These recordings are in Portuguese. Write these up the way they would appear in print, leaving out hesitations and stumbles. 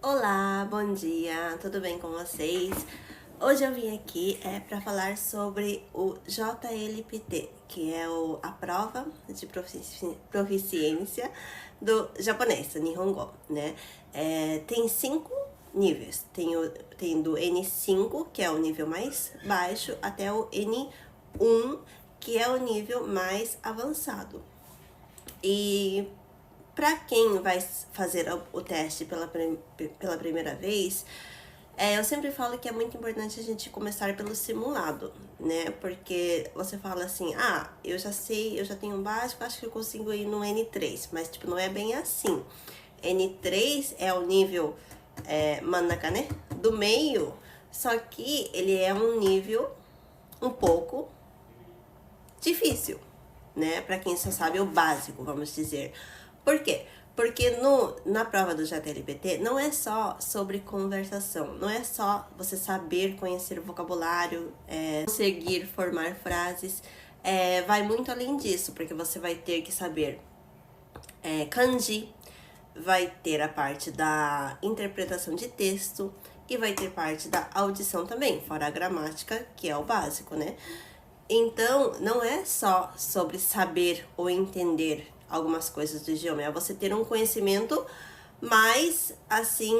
Olá, bom dia, tudo bem com vocês? Hoje eu vim aqui para falar sobre o JLPT, que é a prova de proficiência do japonês, do Nihongo, né? Tem 5 níveis, tem do N5, que é o nível mais baixo, até o N1, que é o nível mais avançado. E para quem vai fazer o teste pela primeira vez, eu sempre falo que é muito importante a gente começar pelo simulado, né? Porque você fala assim, eu já sei, eu já tenho um básico, acho que eu consigo ir no N3, mas tipo, não é bem assim. N3 é o nível manaka, né? Do meio, só que ele é um nível um pouco difícil, né? Para quem só sabe o básico, vamos dizer. Por quê? Porque na prova do JLPT não é só sobre conversação, não é só você saber conhecer o vocabulário, conseguir formar frases, vai muito além disso, porque você vai ter que saber kanji, vai ter a parte da interpretação de texto e vai ter parte da audição também, fora a gramática, que é o básico, né? Então, não é só sobre saber ou entender algumas coisas do idioma, é você ter um conhecimento mais, assim,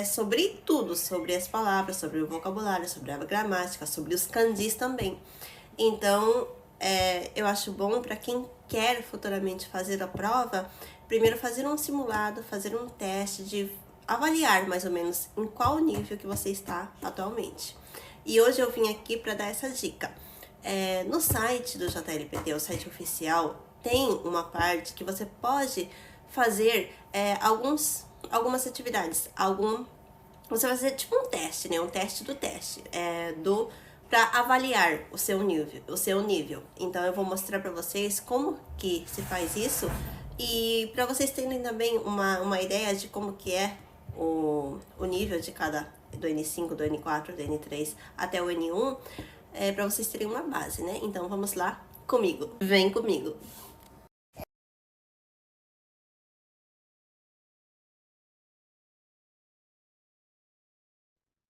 sobre tudo, sobre as palavras, sobre o vocabulário, sobre a gramática, sobre os kanjis também. Então, eu acho bom para quem quer futuramente fazer a prova, primeiro fazer um simulado, fazer um teste de avaliar mais ou menos em qual nível que você está atualmente. E hoje eu vim aqui para dar essa dica. No site do JLPT, o site oficial, tem uma parte que você pode fazer algumas atividades. Você vai fazer tipo um teste, né? Um teste do teste, para avaliar o seu nível. Então eu vou mostrar para vocês como que se faz isso e para vocês terem também uma ideia de como que é o nível de cada do N5, do N4, do N3 até o N1, para vocês terem uma base, né? Então vamos lá comigo. Vem comigo.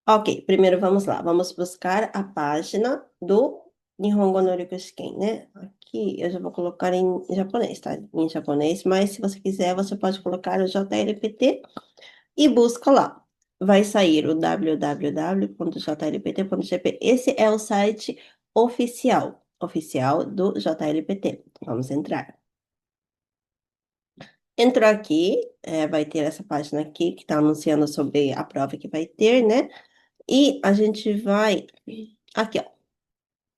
Ok, primeiro vamos lá. Vamos buscar a página do Nihongo no Ryokushiken, né? Aqui eu já vou colocar em japonês, tá? Em japonês, mas se você quiser, você pode colocar o JLPT e busca lá. Vai sair o www.jlpt.gp. Esse é o site oficial do JLPT. Vamos entrar. Entrou aqui, vai ter essa página aqui que está anunciando sobre a prova que vai ter, né? E a gente vai aqui, ó.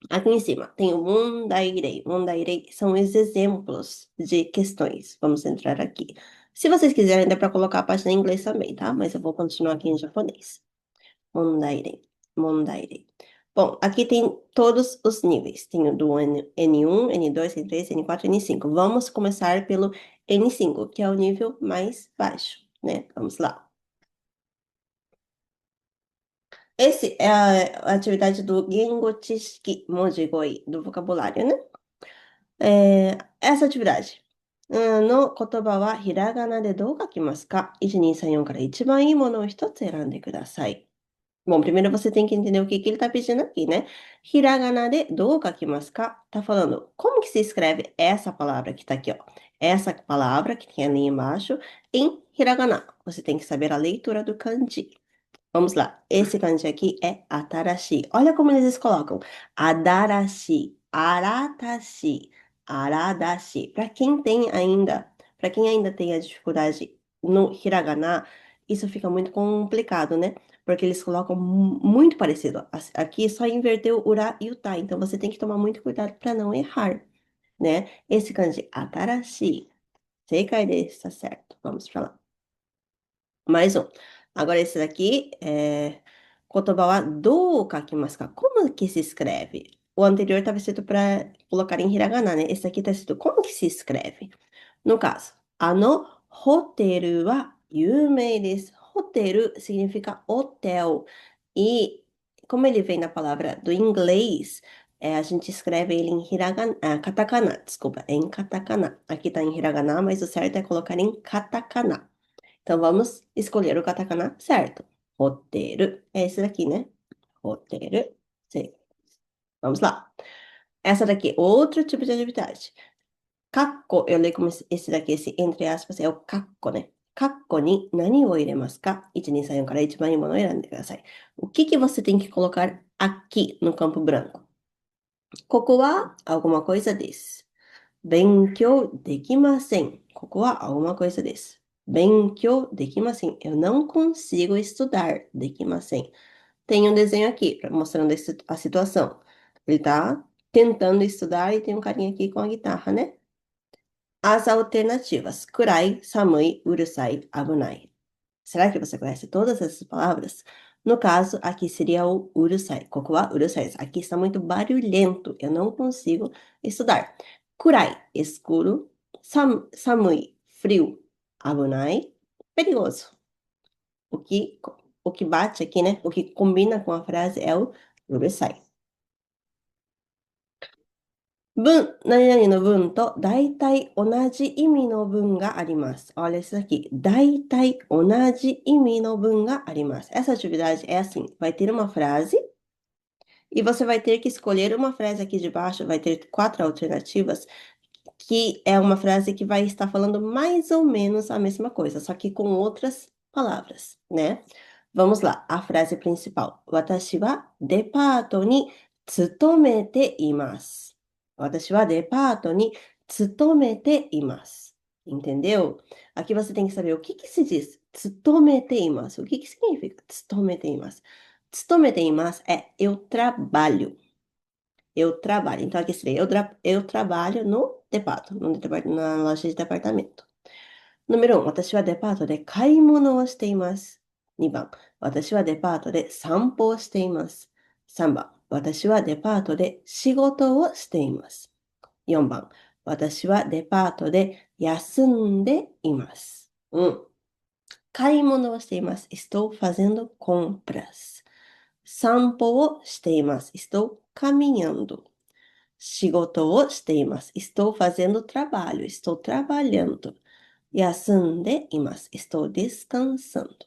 Aqui em cima tem o Mundairei. Mundairei são os exemplos de questões. Vamos entrar aqui. Se vocês quiserem, dá para colocar a página em inglês também, tá? Mas eu vou continuar aqui em japonês. Mundairei. Mundairei. Bom, aqui tem todos os níveis. Tem o do N1, N2, N3, N4, N5. Vamos começar pelo N5, que é o nível mais baixo, né? Vamos lá. Esse é a atividade do Gengo Chishiki Mojigoi, do vocabulário, né? Essa atividade. の言葉はひらがなでどう書きますか？ から一番いいものを一つ選んでください。Bom, primeiro você tem que entender o que ele está pedindo aqui, né? Hiragana de do kakimasu-ka? Tá falando como que se escreve essa palavra que tá aqui, ó. Essa palavra que tem ali embaixo em hiragana. Você tem que saber a leitura do kanji. Vamos lá. Esse kanji aqui é atarashi. Olha como eles colocam. Adarashi, aratashi, aradashi. Para quem ainda tem a dificuldade no hiragana, isso fica muito complicado, né? Porque eles colocam muito parecido. Aqui só inverteu o ura e o ta. Então você tem que tomar muito cuidado para não errar, né? Esse kanji, atarashi. Seikai desu, tá certo. Vamos para lá. Mais um. Agora esse daqui é kotoba wa dou kakimasu ka? Como que se escreve? O anterior estava escrito para colocar em hiragana, né? Esse aqui está escrito como que se escreve? No caso, hoteru wa yumei desu. Hoteru significa hotel. E como ele vem da palavra do inglês, a gente escreve ele em hiragana, katakana, desculpa, é em katakana. Aqui está em hiragana, mas o certo é colocar em katakana. Então, vamos escolher o katakana certo. Hoteru. É esse daqui, né? Hoteru. Sim. Vamos lá. Essa daqui, outro tipo de atividade. Kakko, eu leio como esse daqui, esse entre aspas, é o kakko, né? Kakko ni nani o iremasu ka? 1, 2, 3, 4 から一番いいものを選んでください。O que que você tem que colocar aqui no campo branco? ここは alguma coisaです。勉強できません。ここは alguma coisaです。勉強できません。Eu não consigo estudar. できません。Tem um desenho aqui mostrando a situação. Ele tá tentando estudar e tem um carinha aqui com a guitarra, né? As alternativas. Kurai, samui, urusai, abunai. Será que você conhece todas essas palavras? No caso, aqui seria o urusai. Koko wa urusai. Aqui está muito barulhento. Eu não consigo estudar. Kurai, escuro. Samui, frio. Abunai, perigoso. O que, o que bate aqui, né? O que combina com a frase é o urusai. 何々の文と大体同じ意味の文があります。Olha isso aqui. 大体同じ意味の文があります。Essa atividade é assim: vai ter uma frase e você vai ter que escolher uma frase aqui de baixo, vai ter 4 alternativas, que é uma frase que vai estar falando mais ou menos a mesma coisa, só que com outras palavras, né? Vamos lá, a frase principal. 私はデパートに勤めています。私はデパートに勤めています。Entendeu? Aqui você tem que saber o que que se diz 勤めています。O que que significa 勤めています？勤めていますé eu trabalho. Eu trabalho. Então, aqui seria eu trabalho no depato, na loja de departamento. Número 1、私はデパートで買い物をしています。2番、私はデパートで散歩をしています。3番、私はデパートで仕事をしています。4番、私はデパートで休んでいます。買い物をしています。Estou fazendo compras. 散歩をしています。Estou caminhando. 仕事をしています。Estou fazendo trabalho. Estou trabalhando. 休んでいます。Estou descansando.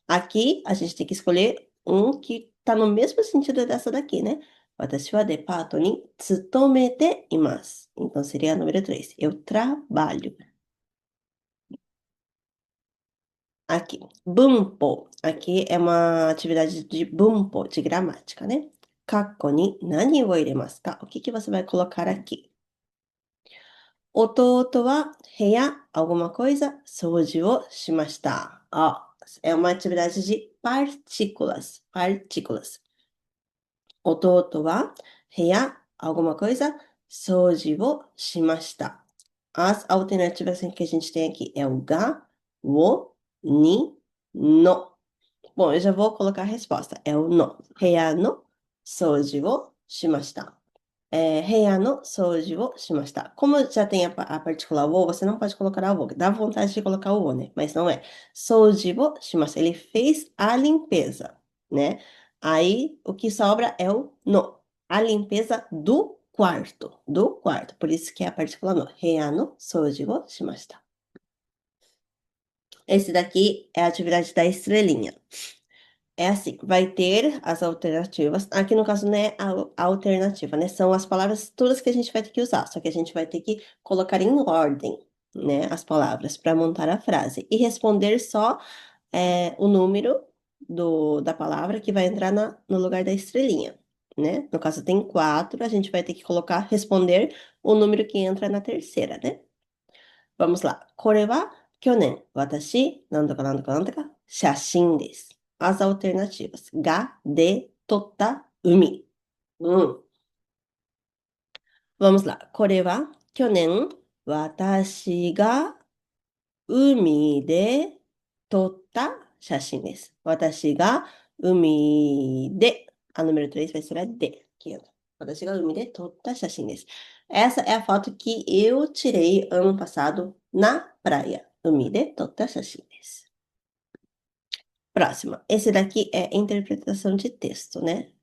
Aqui, a gente tem que escolher um que está no mesmo sentido dessa daqui, né? 私はデパートに勤めています。Então, seria número 3. Eu trabalho. Aqui, bunpo. Aqui é uma atividade de bunpo, de gramática, né? 括弧に何を入れますか? O que que você vai colocar aqui? 弟は部屋 alguma coisa 掃除をしました。É uma atividade de partículas. Partículas. 弟は部屋 alguma coisa 掃除をしました。As alternativas que a gente tem aqui é o ga, o, ni, no. Bom, eu já vou colocar a resposta. É o no. 部屋の掃除をしました。部屋の掃除をしました。Como já tem a partícula o, você não pode colocar a o. Dá vontade de colocar o, né? Mas não é. 掃除をしました。Ele fez a limpeza, né? Aí, o que sobra é o no. A limpeza do quarto. Do quarto. Por isso que é a partícula no. 部屋の掃除をしました。Esse daqui é a atividade da estrelinha. É assim, vai ter as alternativas. Aqui no caso não é a alternativa, né? São as palavras todas que a gente vai ter que usar. Só que a gente vai ter que colocar em ordem, né? As palavras para montar a frase. E responder só o número da palavra que vai entrar no lugar da estrelinha, né? No caso tem 4, a gente vai ter que responder o número que entra na terceira, né? Vamos lá. これは去年、私、なんとかなんとかなんとか、写真です。As alternativas. Ga, de, tota, umi. Vamos lá. これは去年、私が海で撮った写真です。私が海で、a número 3 vai ser a de. Aqui, ó. 私が海で撮った写真です。Essa é a foto que eu tirei ano passado na praia. 海で撮った写真です。Próxima. Esse daqui é interpretação de texto, né?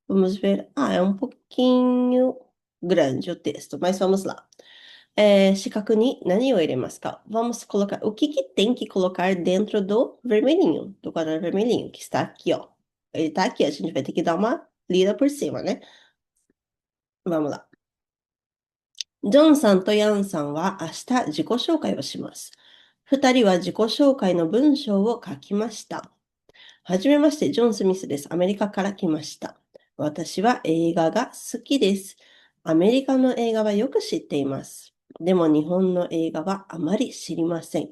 Vamos ver. É um pouquinho grande o texto, mas vamos lá. 四角に何を入れますか? Vamos colocar. O que que tem que colocar dentro do vermelhinho, do quadrado vermelhinho, que está aqui, ó. Ele tá aqui, a gente vai ter que dar uma lida por cima, né? Vamos lá. ジョンさんとヤンさんは明日自己紹介をします。二人は自己紹介の文章を書きました。はじめまして、ジョン・スミスです。アメリカから来ました。私は映画が好きです。アメリカの映画はよく知っています。でも日本の映画はあまり知りません。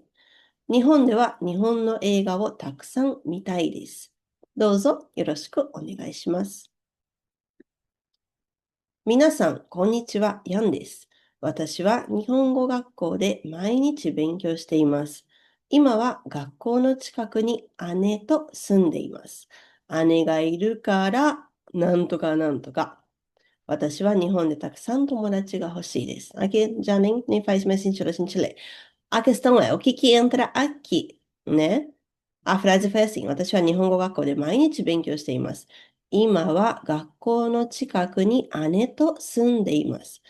日本では日本の映画をたくさん見たいです。どうぞよろしくお願いします。皆さん、こんにちは、ヤンです。私は日本語学校で毎日勉強しています。今は学校の近くに姉と住んでいます。姉がいるから、なんとかなんとか。私は日本でたくさん友達が欲しいです。Aqui já nem faz mais sentido a gente ler. A questão é, o que que entra aqui, né? A frase foi assim, 私は日本語学校で毎日勉強しています。今は学校の近くに姉と住んでいます。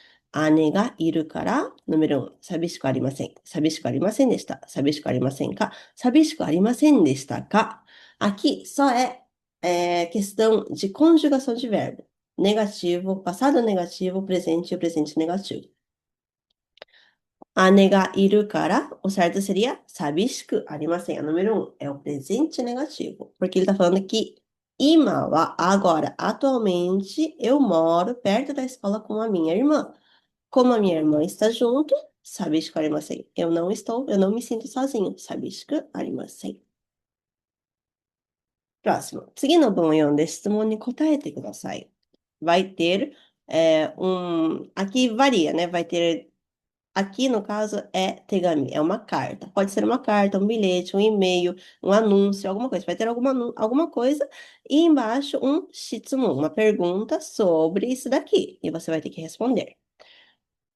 姉がいるから、número 1、寂しくありません。寂しくありませんでした。寂しくありませんか寂しくありませんでしたか Aqui só é questão de conjugação de verbo. Negativo, passado negativo, presente e o presente negativo. 姉がいるから、o certo seria 寂しくありません. A número 1 é o presente negativo. Porque ele está falando que ima wa, agora, atualmente, eu moro perto da escola com a minha irmã. Como a minha irmã está junto, 寂しくありません. Eu não me sinto sozinho. 寂しくありません. Próximo. 次の文を読んで質問に答えてください. Vai ter aqui varia, né? Vai ter aqui, no caso, é tegami, é uma carta. Pode ser uma carta, um bilhete, um e-mail, um anúncio, alguma coisa. Vai ter alguma coisa e embaixo um shitsumu, uma pergunta sobre isso daqui. E você vai ter que responder.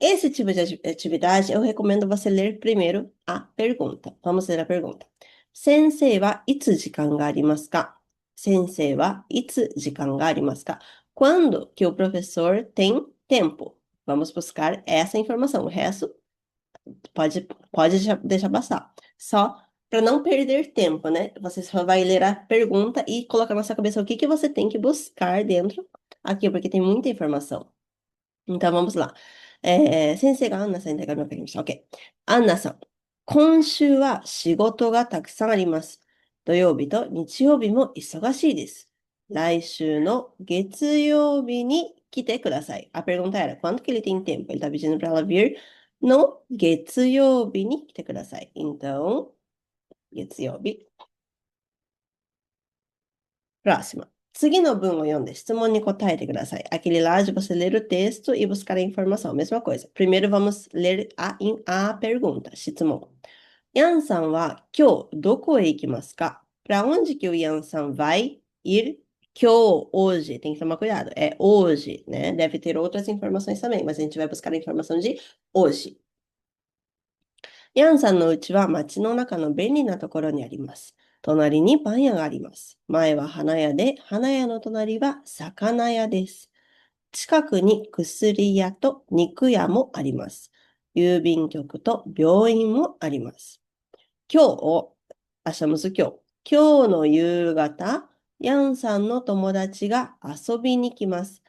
Esse tipo de atividade, eu recomendo você ler primeiro a pergunta. Vamos ler a pergunta. Sensei wa itsu jikan ga arimasu ka? Sensei wa itsu jikan ga arimasu ka? Quando que o professor tem tempo? Vamos buscar essa informação. O resto pode deixar passar. Só para não perder tempo, né? Você só vai ler a pergunta e colocar na sua cabeça o que que você tem que buscar dentro aqui, porque tem muita informação. Então, vamos lá. 先生がアンナさんに手紙を書きました。OK。アンナさん、今週は仕事がたくさんあります。土曜日と日曜日も忙しいです。来週の月曜日に来てください。A pergunta era, quanto que ele tem tempo? Ele está pedindo para ela vir no 月曜日に来てください。Então, 月曜日。Próxima. 次の文を読んで質問に答えてください. Aquele lá de você ler o texto e buscar a informação. Mesma coisa. Primeiro vamos ler a pergunta. 質問. ヤンさんは今日どこへ行きますか? Para onde que o Yan san vai ir? 今日, hoje. Tem que tomar cuidado. É hoje, né? Deve ter outras informações também, mas a gente vai buscar a informação de hoje. ヤンさんの家は街の中の便利なところにあります。隣にパン屋があります。前は花屋で、花屋の隣は魚屋です。近くに薬屋と肉屋もあります。郵便局と病院もあります。今日、明日むず今日。今日の夕方、ヤンさんの友達が遊びに来ます。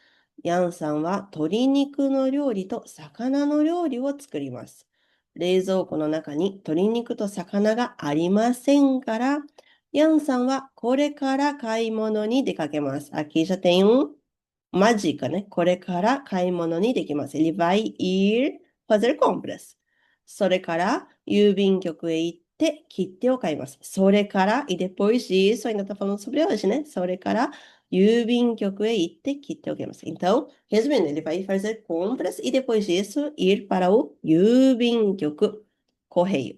ヤンさんは鶏肉の料理と魚の料理を作ります。冷蔵庫の中に鶏肉と魚がありませんから、ヤンさんはこれから買い物に出かけます。Aqui já tem uma dica, né? これから買い物に出かけます。Ele vai ir fazer compras. それから郵便局へ行って切手を買います。それから、e depois disso, ainda tá falando sobre hoje, né? それから郵便局へ行って切手を買います。Então, resumindo, ele vai fazer compras e depois disso ir para o 郵便局, correio.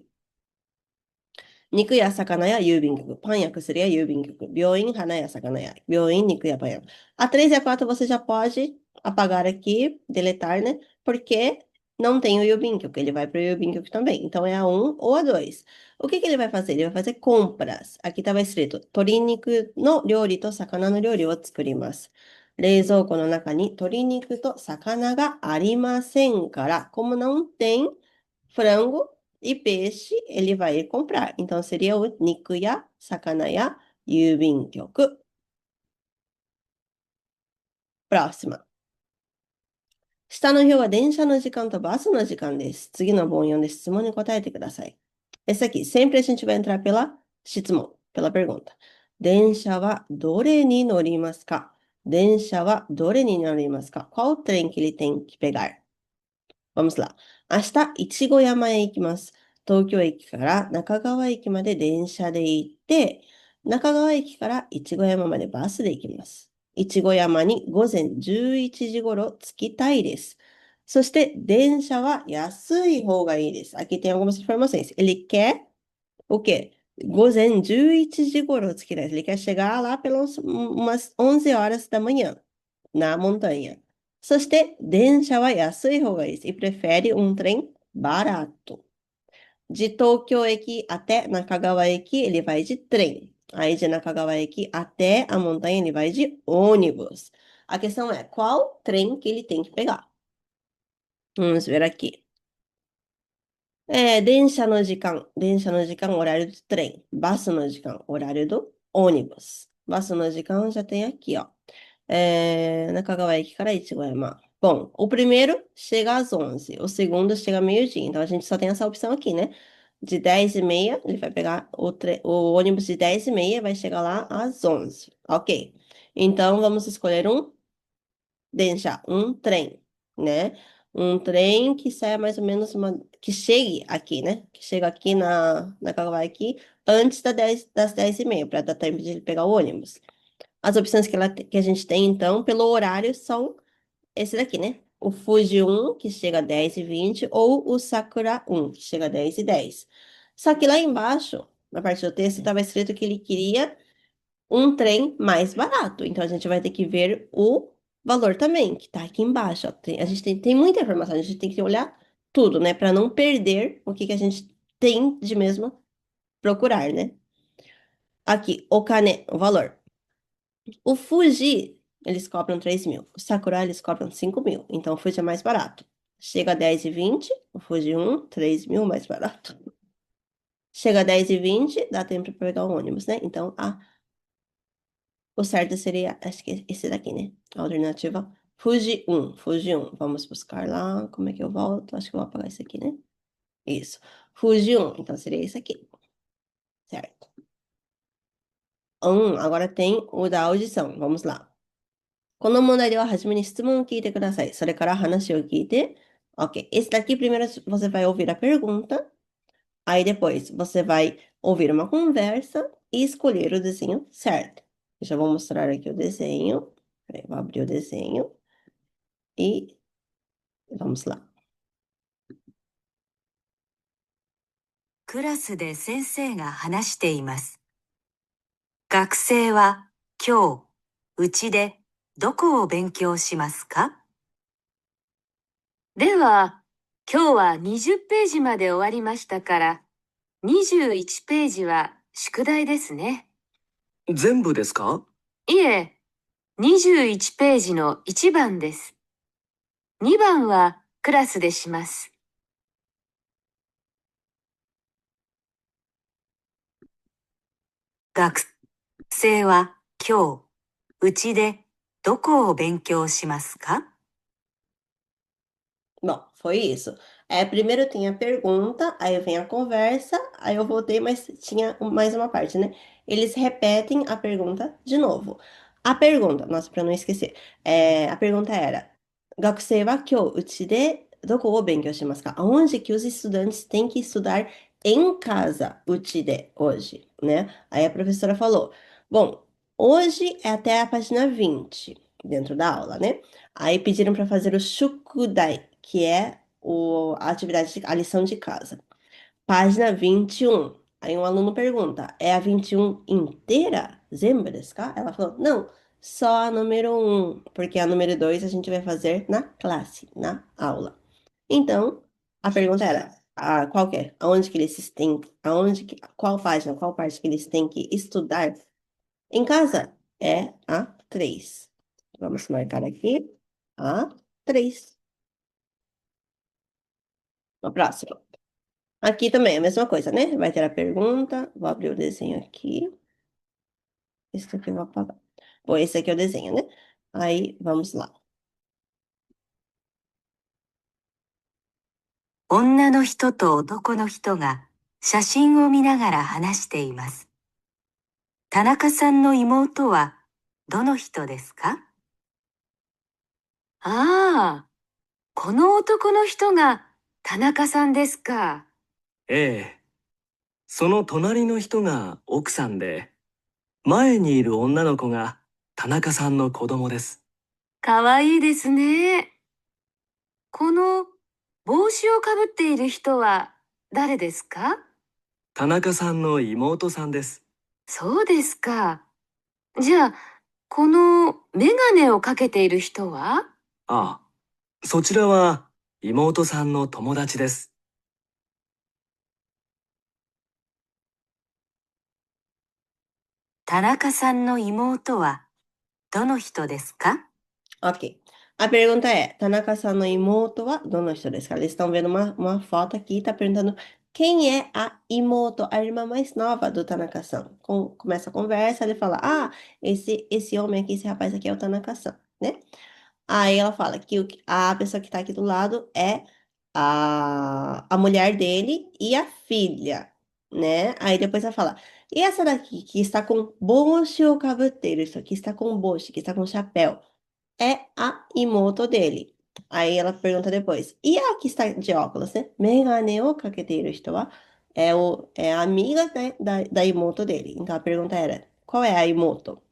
肉や魚や郵便局、パンや薬や郵便局、病院、花や魚や、病院、肉やパンや。A 3 e a 4 você já pode apagar aqui, deletar, né? Porque não tem o Yubinkyuk, ele vai para o Yubinkyuk também. Então é a 1 ou a 2. O que que ele vai fazer? Ele vai fazer compras. Aqui estava escrito, 鶏肉の料理と魚の料理を作ります。冷蔵庫の中に鶏肉と魚がありませんから、como não tem frango e peixe ele vai ir comprar. Então seria o niku ya, sakana ya, yubin-kyoku. Próxima. 下の表は電車の時間とバスの時間です。次の文を読んで質問に答えてください。Esse aqui, sempre a gente vai entrar pela 質問, pela pergunta. 電車はどれに乗りますか? 電車はどれに乗りますか? Qual trem que ele tem que pegar? Vamos lá. 明日、いちご山へ行きます。東京駅から中川駅まで電車で行って、中川駅からいちご山までバスで行きます。いちご山に午前11時頃着きたいです。そして、電車は安い方がいいです。Aqui tem algumas informações. Ele quer o quê? 午前11時頃着きたいです。Ele quer chegar lá pelas umas 11 horas da manhã, na montanha. そして、電車は安い方がいいです。E prefere um trem barato. De Tokyo Eki até Nakagawa Eki, ele vai de trem. Aí de Nakagawa Eki até a montanha, ele vai de ônibus. A questão é, qual trem que ele tem que pegar? Vamos ver aqui. 電車の時間、horário do trem. バスの時間、horário do ônibus. バスの時間 já tem aqui, ó. Nakagawa Eki para Ichigoyama. Bom, o primeiro chega às 11, o segundo chega ao meio-dia. Então, a gente só tem essa opção aqui, né? De 10h30, ele vai pegar o ônibus de 10h30, vai chegar lá às 11. Ok. Então, vamos escolher um densha, um trem, né? Um trem que saia mais ou menos que chegue aqui, né? Que chega aqui na Kawaiaki antes das 10h30, para dar tempo de ele pegar o ônibus. As opções que a gente tem, então, pelo horário, são esse daqui, né? O Fuji 1, que chega a 10h20, ou o Sakura 1, que chega a 10h10. Só que lá embaixo, na parte do texto, estava escrito que ele queria um trem mais barato. Então, a gente vai ter que ver o valor também, que tá aqui embaixo. Ó. A gente tem muita informação, a gente tem que olhar tudo, né? Para não perder o que a gente tem de mesmo procurar, né? Aqui, o Kane, o valor. O Fuji, eles cobram 3.000. O Sakura, eles cobram 5.000. Então, o Fuji é mais barato. Chega a 10h20, o Fuji 1, 3.000 mais barato. Chega a 10h20, dá tempo para pegar o ônibus, né? Então, o certo seria, acho que esse daqui, né? A alternativa Fuji 1. Fuji 1. Vamos buscar lá. Como é que eu volto? Acho que eu vou apagar isso aqui, né? Isso. Fuji 1. Então, seria esse aqui. Certo. Agora tem o da audição. Vamos lá. この問題では初めに質問を聞いてください。それから話を聞いて。Ok. Esse daqui primeiro você vai ouvir a pergunta. Aí depois você vai ouvir uma conversa e escolher o desenho certo. Eu já vou mostrar aqui o desenho. Peraí, vou abrir o desenho. E vamos lá. クラスで先生が話しています。学生は今日、うちでどこを勉強しますか？では、今日は20ページまで終わりましたから、21ページは宿題ですね。全部ですか？いえ、21ページの1番です。2番はクラスでします。学生は今日、うちでどこを勉強しますか？ Bom, foi isso. Primeiro tem a pergunta, aí vem a conversa, aí eu voltei, mas tinha mais uma parte, né? Eles repetem a pergunta de novo. A pergunta, nossa, para não esquecer, a pergunta era: 学生は今日うちでどこを勉強しますか? Aonde que os estudantes têm que estudar em casa, うちで, hoje, né? Aí a professora falou: bom, hoje é até a página 20, dentro da aula, né? Aí pediram para fazer o shukudai, que é a atividade, a lição de casa. Página 21. Aí um aluno pergunta: é a 21 inteira? Zenbu desu ka? Ela falou: não, só a número 1, porque a número 2 a gente vai fazer na classe, na aula. Então, a pergunta era: qual que é? Aonde que eles têm, qual página, qual parte que eles têm que estudar em casa? É a 3. Vamos marcar aqui a 3. O próximo. Aqui também é a mesma coisa, né? Vai ter a pergunta. Vou abrir o desenho aqui. Esse aqui eu vou apagar. Bom, esse aqui é o desenho, né? Aí, vamos lá. 女の人と男の人が写真を見ながら話しています。田中さんの妹はどの人ですか？ああ、この男の人が田中さんですか。ええ。その隣の人が奥さんで、前にいる女の子が田中さんの子供です。かわいいですね。この帽子をかぶっている人は誰ですか？田中さんの妹さんです。そうですか。じゃあ、このメガネをかけている人は？ああ、そちらは妹さんの友達です。田中さんの妹はどの人ですか？ Ok. A pergunta é: Tanaka-san no imoto wa dono hito desu ka? Eles estão vendo uma foto aqui e tá perguntando quem é a imoto, a irmã mais nova do Tanaka-san. Começa a conversa, ele fala: Ah, esse homem aqui, esse rapaz aqui é o Tanaka-san, né? Aí ela fala que a pessoa que tá aqui do lado é a mulher dele e a filha, né? Aí depois ela fala: E essa daqui que está com boshi o kabuteiro, isso aqui está com boshi, que está com chapéu é a imoto dele. Aí ela pergunta depois, e a que está de óculos, né? Megane o kaketeiro hito wa é a amiga, né, da imoto dele. Então a pergunta era, qual é a imoto?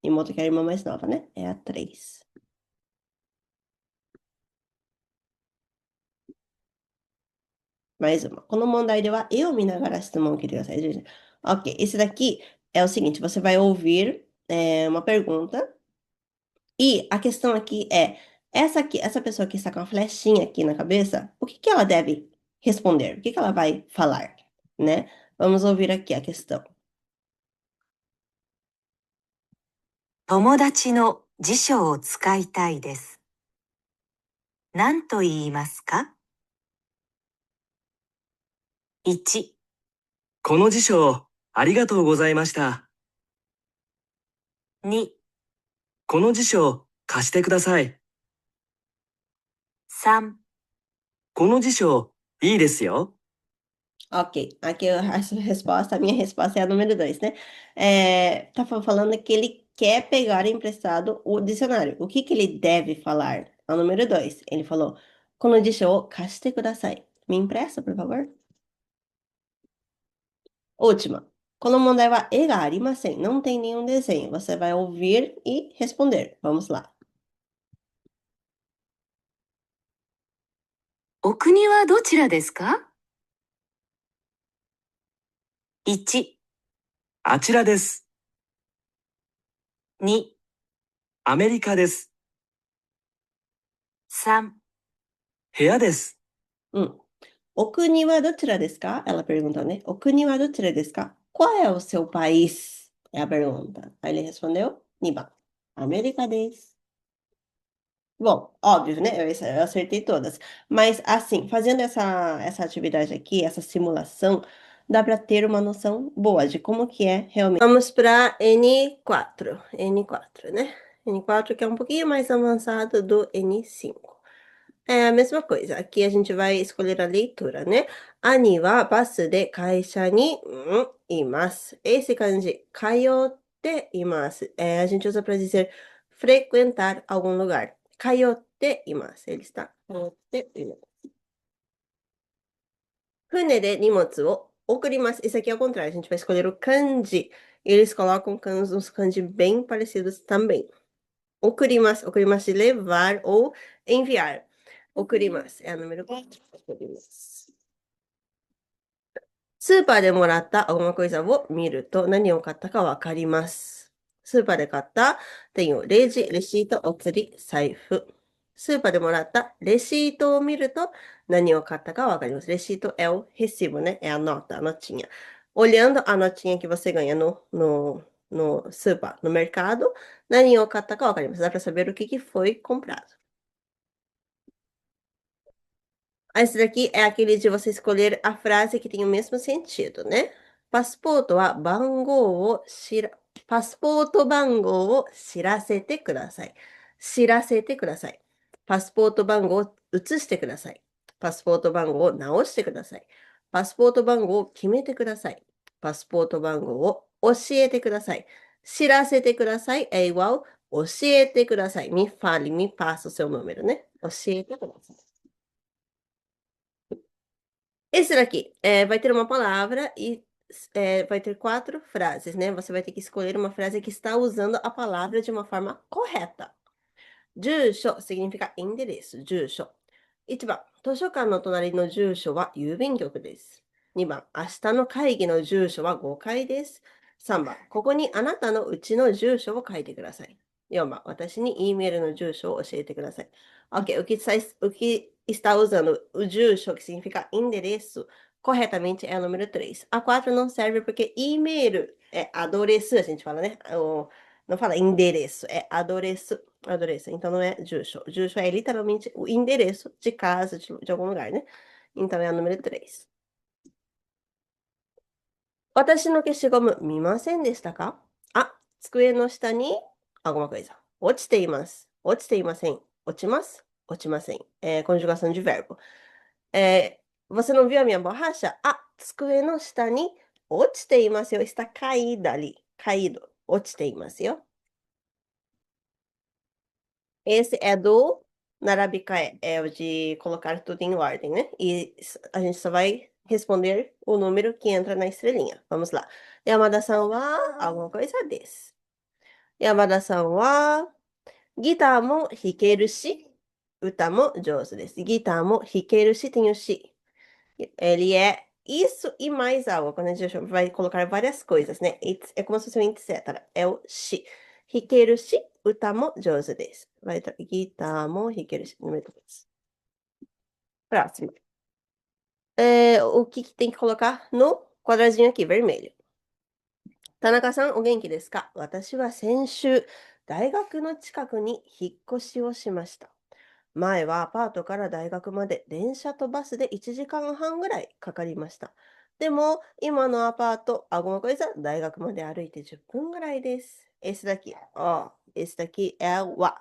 Imoto que é a irmã mais nova, né? É a 3. Mais uma. Quando mondai de wa eu minagara shitsumon que Ok, esse daqui é o seguinte, você vai ouvir uma pergunta. E a questão aqui é, essa pessoa que está com a flechinha aqui na cabeça, o que que ela deve responder? O que que ela vai falar, né? Vamos ouvir aqui a questão. 友達の辞書を使いたいです。何と言いますか？ 1、この辞書、ありがとうございました。2、この辞書、貸してください。3、この辞書、いいですよ。Ok, aqui a minha resposta é a número 2, né? Tá falando que ele quer pegar emprestado o dicionário. O que que ele deve falar? É o número 2. Ele falou, quando disse o kashite kudasai. Me empresta, por favor. Última. Quando o mandar wa e ga arimasen, não tem nenhum desenho. Você vai ouvir e responder. Vamos lá. お国はどちらですか？ 1、あちらです。2、アメリカです。3、部屋です。O kuni wa dochira desu ka? Ela perguntou, né? O kuni wa dochira desu ka? Qual é o seu país? É a pergunta. Aí ele respondeu, Niba. América desu. Bom, óbvio, né? Eu acertei todas. Mas, assim, fazendo essa atividade aqui, essa simulação, dá para ter uma noção boa de como que é realmente. Vamos para N4. N4, né? N4 que é um pouquinho mais avançado do N5. É a mesma coisa. Aqui a gente vai escolher a leitura, né? Ani wa basu de kaisha ni imasu. Esse kanji, kayotte imasu. A gente usa para dizer frequentar algum lugar. Kayotte imasu. Ele está kayotte imasu. Fune de nimotsu o okurimasu. Esse aqui é o contrário. A gente vai escolher o kanji. Eles colocam uns kanji bem parecidos também. Okurimasu. Okurimasu de levar ou enviar. Okurimasu. É a número 4. Okurimasu. スーパーでもらったalguma coisaを見ると何を買ったかわかります。スーパーで買った点をレジ、レシート、お釣り、財布。スーパーでもらったレシートを見ると何を買ったかわかります。レシートé o recibo, né? É a nota, a notinha. Olhando a notinha que você ganha no super, no mercado, 何を買ったかわかります。Dá para saber o que que foi comprado. Esse daqui é aquele de você escolher a frase que tem o mesmo sentido, né? パスポート番号を知らせてください。知らせてください。パスポート番号を移してください。パスポート番号を直してください。パスポート番号を決めてください。パスポート番号を教えてください。知らせてください é igual 教えてください. Me fale, me passa o seu número, né? 教えてください. Esse daqui vai ter uma palavra e vai ter 4 frases, né? Você vai ter que escolher uma frase que está usando a palavra de uma forma correta. 住所 significa endereço, 住所。1番、図書館の隣の住所は郵便局です。2番、明日の会議の住所は5階です。3番、ここにあなたのうちの住所を書いてください。4番、私に E メールの住所を教えてください。Ok, o que está usando o 住所, que significa endereço, corretamente é o número 3. A 4 não serve porque e-mail é adoreço, a gente fala, né? Não fala endereço, é adoreço. Então não é jusho. Jusho é literalmente o endereço de casa, de algum lugar, né? Então é o número 3. 私の消しゴム見ませんでしたか？あ、机の下にalguma coisa. 落ちています。落ちていません。落ちます。落ちません. É conjugação de verbo. Você não viu a minha borracha? Ah, 机の下に落ちていますよ. Está caída ali. Caído. 落ちていますよ. Esse é do Narabikae, é o de colocar tudo em ordem, né? E a gente só vai responder o número que entra na estrelinha. Vamos lá. Yamada-san wa alguma coisa desse. Yamada-san wa guitar mo hikeru shi, uta mo jouzu desu. Guitar mo hikeru shi tem o shi. Ele é isso e mais algo. Quando a gente vai colocar várias coisas, né? É como se fosse um etc. É o shi. Hikeru shi, uta mo jouzu desu. Vai entrar guitar mo hikeru shi. Número 2. Próximo. O que tem que colocar no quadradinho aqui, vermelho? Tanaka-san, o genki desu ka? Watashi wa senshu, 大学の近くに引っ越しをしました。前はアパートから大学まで電車とバスで1時間半ぐらいかかりました。でも、今のアパート、alguma coisa, 大学まで歩いて10分ぐらいです。Esse daqui, ó, esse daqui é o wa.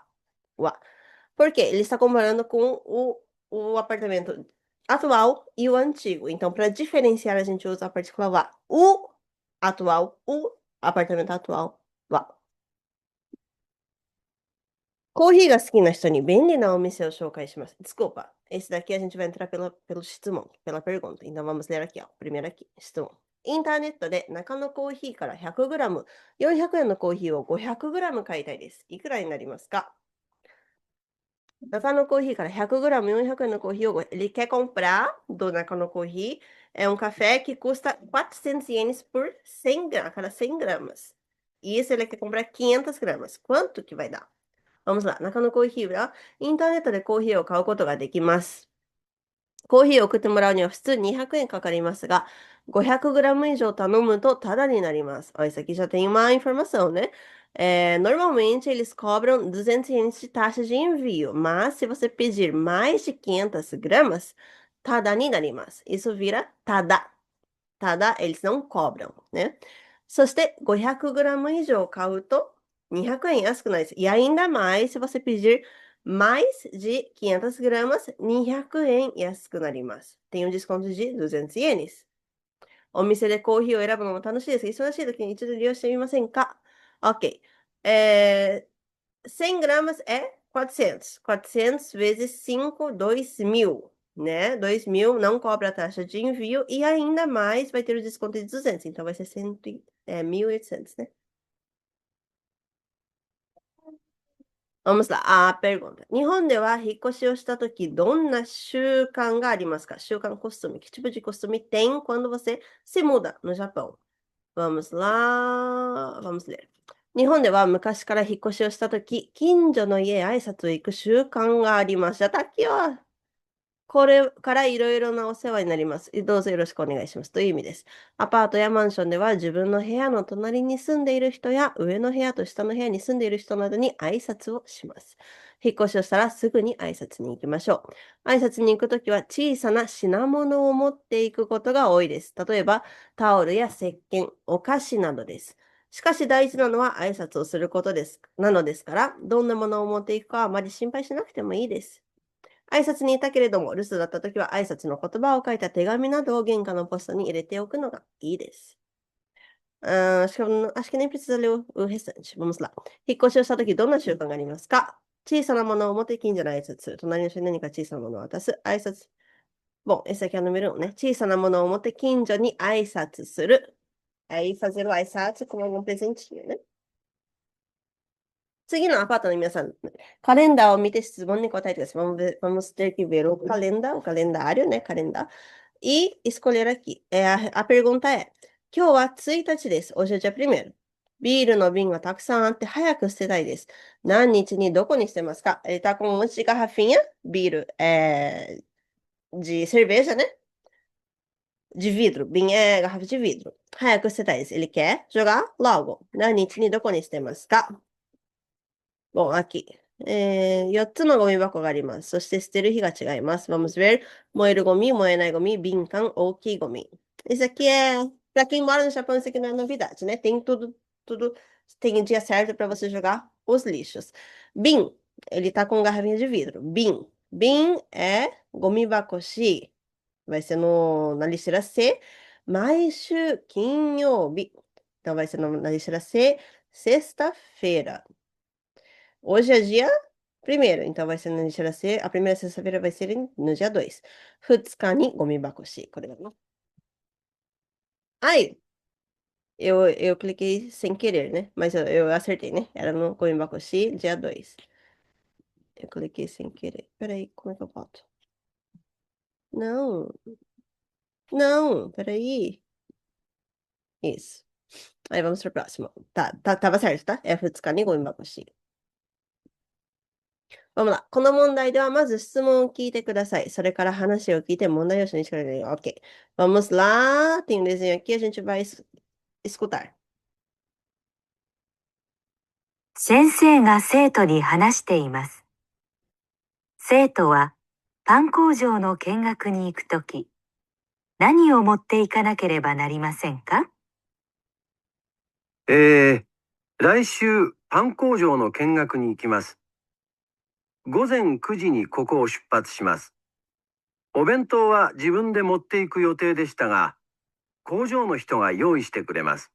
Por quê? Ele está comparando com o apartamento atual e o antigo. Então, para diferenciar, a gente usa a partícula wa. O atual, o apartamento atual, wa. コーヒーが好きな人に便利なお店を紹介します。Desculpa, esse daqui a gente vai entrar pelo 質問, pela pergunta. Então vamos ler aqui, ó. Primeiro aqui, 質問。インターネットで中野コーヒーから 100g、400円のコーヒーを 500g 買いたいです。いくらになりますか？Nakano Coffeeから 100g, 400円のコーヒーを ele quer comprar do Nakano Coffee é um café que custa 400 ienes por 100 gramas, cada 100 gramas. E esse ele quer comprar 500 gramas. Quanto que vai dar? Vamos lá. 中野コーヒーはインターネットでコーヒーを買うことができます。コーヒーを送ってもらうには普通200円かかりますが、500g 以上頼むとタダになります。Ó, isso aqui já tem uma informação, né? Normalmente eles cobram 200 ienes de taxa de envio, mas se você pedir mais de 500 gramas, タダになります。Isso vira タダ。タダ、eles não cobram, né? そして 500g 以上買うと200円安くなります。E ainda mais se você pedir mais de 500 gramas, 200円安くなります。tem desconto de 200 ienes. お店でコーヒーを選ぶのも楽しいですが、忙しい時に一度利用してみませんか？ Ok. 100 gramas é 400. 400 vezes 5, 2.000, né? 2.000 não cobra a taxa de envio e ainda mais vai ter o desconto de 200. Então vai ser 1.800, né? Vamos lá, a pergunta. 日本では引っ越しをしたとき、どんな習慣がありますか? 習慣 Que tipo de costume tem quando você se muda no Japão? Vamos lá, vamos ler. 日本では昔から引っ越しをしたとき、近所の家へ挨拶を行く習慣があります。Já tá aqui, ó. これからいろいろなお世話になります。どうぞよろしくお願いします。という意味です。アパートやマンションでは自分の部屋の隣に住んでいる人や上の部屋と下の部屋に住んでいる人などに挨拶をします。引っ越しをしたらすぐに挨拶に行きましょう。挨拶に行くときは小さな品物を持っていくことが多いです。例えばタオルや石鹸、お菓子などです。しかし大事なのは挨拶をすることです。なのですから、どんなものを持っていくかはあまり心配しなくてもいいです。挨拶にいたけれども、留守だったときは挨拶の言葉を書いた手紙などを玄関のポストに入れておくのがいいです。acho que nem precisa ler o restante. Vamos lá. 引っ越しをしたとき、どんな習慣がありますか？小さなものを持って近所の挨拶する。隣の人に何か小さなものを渡す。挨拶。Bom, esse aqui é o número 1, né? 小さなものを持って近所に挨拶する。Aí fazer o挨拶com algum presentinho, né? 次のアパートの皆さん、カレンダーを見て質問に答えてください。Vamos ter que ver o calendário, né? Calendário. E escolher aqui. A pergunta é: 今日は1日です。Hoje é dia 1º. ビールの瓶がたくさんあって早く捨てたいです。何日にどこに捨てますか？Ele tá com um monte de garrafinha, ビール, de cerveja, né? De vidro. 瓶 é garrafa de vidro. 早く捨てたいです。Ele quer jogar logo. 何日にどこに捨てますか？Bom, aqui. 4つのゴミ箱があります。そして捨てる日が違います。Vamos ver. 燃えるゴミ、燃えないゴミ、瓶缶、大きいゴミ。Isso aqui é. Para quem mora no Japão, isso aqui não é novidade, né? Tem tudo. Tem o dia certo para você jogar os lixos. Bin, ele tá com garrafinha de vidro. Bin. Bin é gomibakoshi. Vai ser na lixeira C. Maishu kinyobi. Então vai ser na lixeira C, sexta-feira. Hoje é dia 1º, então vai ser na lixeira C. A primeira sexta-feira vai ser no dia 2. 2日にゴミ箱し。これだな。Aí, eu cliquei sem querer, né? Mas eu acertei, né? Era no gomi bakoshi, dia 2. Eu cliquei sem querer. Peraí, como é que eu boto? Não, não, peraí. Isso. Aí vamos pro próximo. Tava certo, tá? É 2日にゴミ箱し。Vamos lá. この問題ではまず質問を聞いてください。それから話を聞いて問題用紙にしてください。Ok. Vamos lá. Tem um desenho aqui, a gente vai escutar. 先生が生徒に話しています。生徒はパン工場の見学に行くとき、何を持っていかなければなりませんか？来週パン工場の見学に行きます。午前9時にここを出発します。お弁当は自分で持っていく予定でしたが、工場の人が用意してくれます。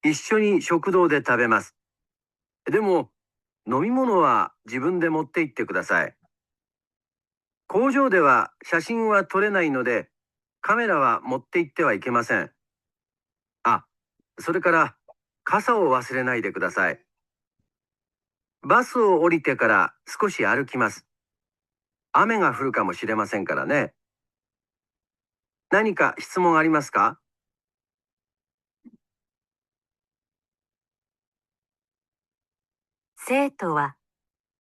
一緒に食堂で食べます。でも、飲み物は自分で持って行ってください。工場では写真は撮れないので、カメラは持って行ってはいけません。あ、それから傘を忘れないでください。バスを降りてから少し歩きます。雨が降るかもしれませんからね。何か質問ありますか？生徒は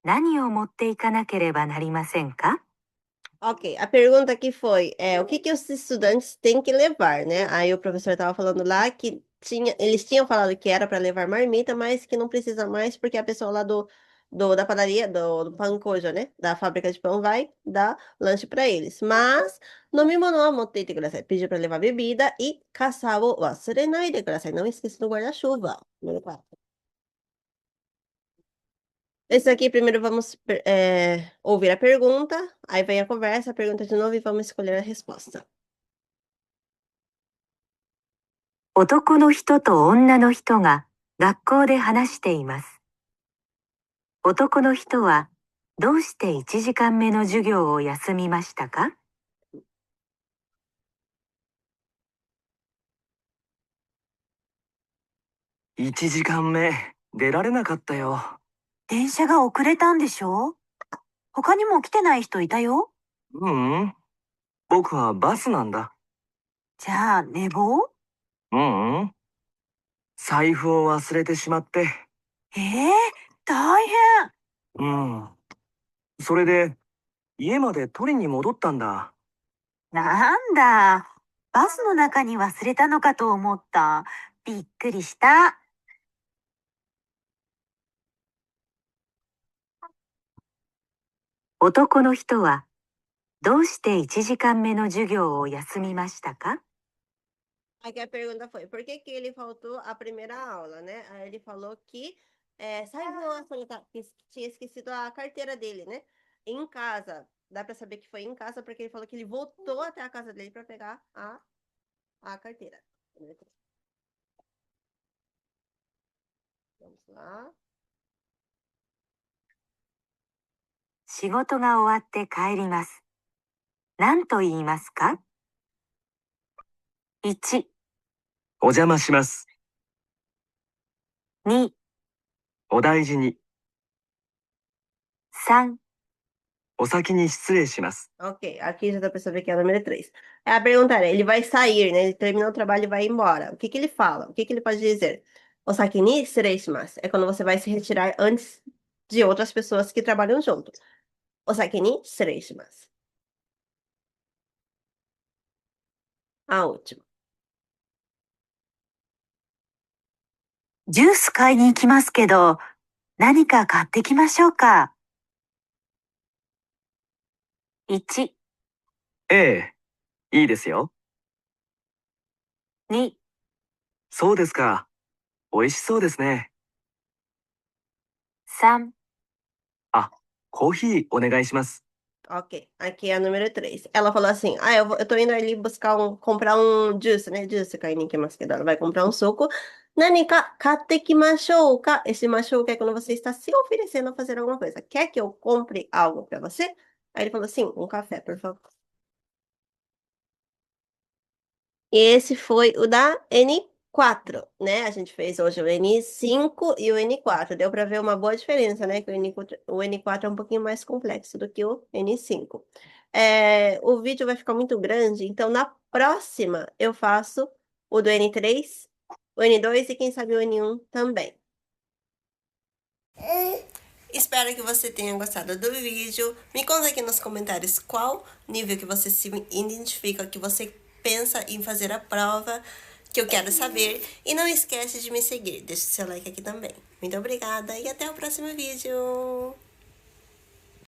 何を持っていかなければなりませんか？ Ok, a pergunta aqui foi, o que os estudantes têm que levar, né? Aí o professor estava falando lá que eles tinham falado que era para levar marmita, mas que não precisa mais porque a pessoa lá da padaria, do pankojo, né? Da fábrica de pão vai dar lanche para eles. Mas, nomimono wa motte kudasai. Pediu para levar bebida e kasa wo wasurenai de kudasai. Não esqueça do guarda-chuva. Número 4. Esse aqui, primeiro vamos ouvir a pergunta, aí vem a conversa, a pergunta de novo e vamos escolher a resposta. 男の人と女の人が学校で話しています。男の人はどうして1時間目の授業を休みましたか？1時間目、出られなかったよ。電車が遅れたんでしょ？他にも来てない人いたよ。ううん。僕はバスなんだ。じゃあ寝坊？ううん。財布を忘れてしまって。大変。うん。それで、家まで取りに戻ったんだ。なんだ。バスの中に忘れたのかと思った。びっくりした。男の人はどうして1時間目の授業を休みましたか？ Aqui a pergunta foi, por que que ele faltou a primeira aula, né? Aí ele falou que, sabe que tinha esquecido a carteira dele, né? Em casa. Dá pra saber que foi em casa, porque ele falou que ele voltou até a casa dele pra pegar a carteira. Vamos lá. 仕事が終わって帰ります。何と言いますか？ 1、お邪魔します。 2、お大事に。 3、お先に失礼します。 Ok, aqui já dá pra saber que é o número 3. A pergunta era, ele vai sair, né? Ele terminou o trabalho e vai embora. O que que ele fala? O que que ele pode dizer? Osaki ni shireishimasu. É quando você vai se retirar antes de outras pessoas que trabalham junto. Osaki ni shireishimasu. A última. ジュース買いに行きますけど、何か買ってきましょうか。1、ええ、いいですよ。 2、そうですか。美味しそうですね。 3、あ、コーヒーお願いします。 Ok, aqui é a número 3. Ela falou assim: Ah, eu tô indo ali comprar um juice, né? Juice, Kainiki Masqueda. Ela vai comprar um suco. Nanika, katte kimashou ka? Esse mashou é quando você está se oferecendo a fazer alguma coisa. Quer que eu compre algo pra você? Aí ele falou assim: um café, por favor. Esse foi o da N4, né? A gente fez hoje o N5 e o N4. Deu para ver uma boa diferença, né? Que o N4 é um pouquinho mais complexo do que o N5. O vídeo vai ficar muito grande, então na próxima eu faço o do N3, o N2 e quem sabe o N1 também. Espero que você tenha gostado do vídeo. Me conta aqui nos comentários qual nível que você se identifica, que você pensa em fazer a prova, que eu quero saber. E não esquece de me seguir. Deixa o seu like aqui também. Muito obrigada e até o próximo vídeo.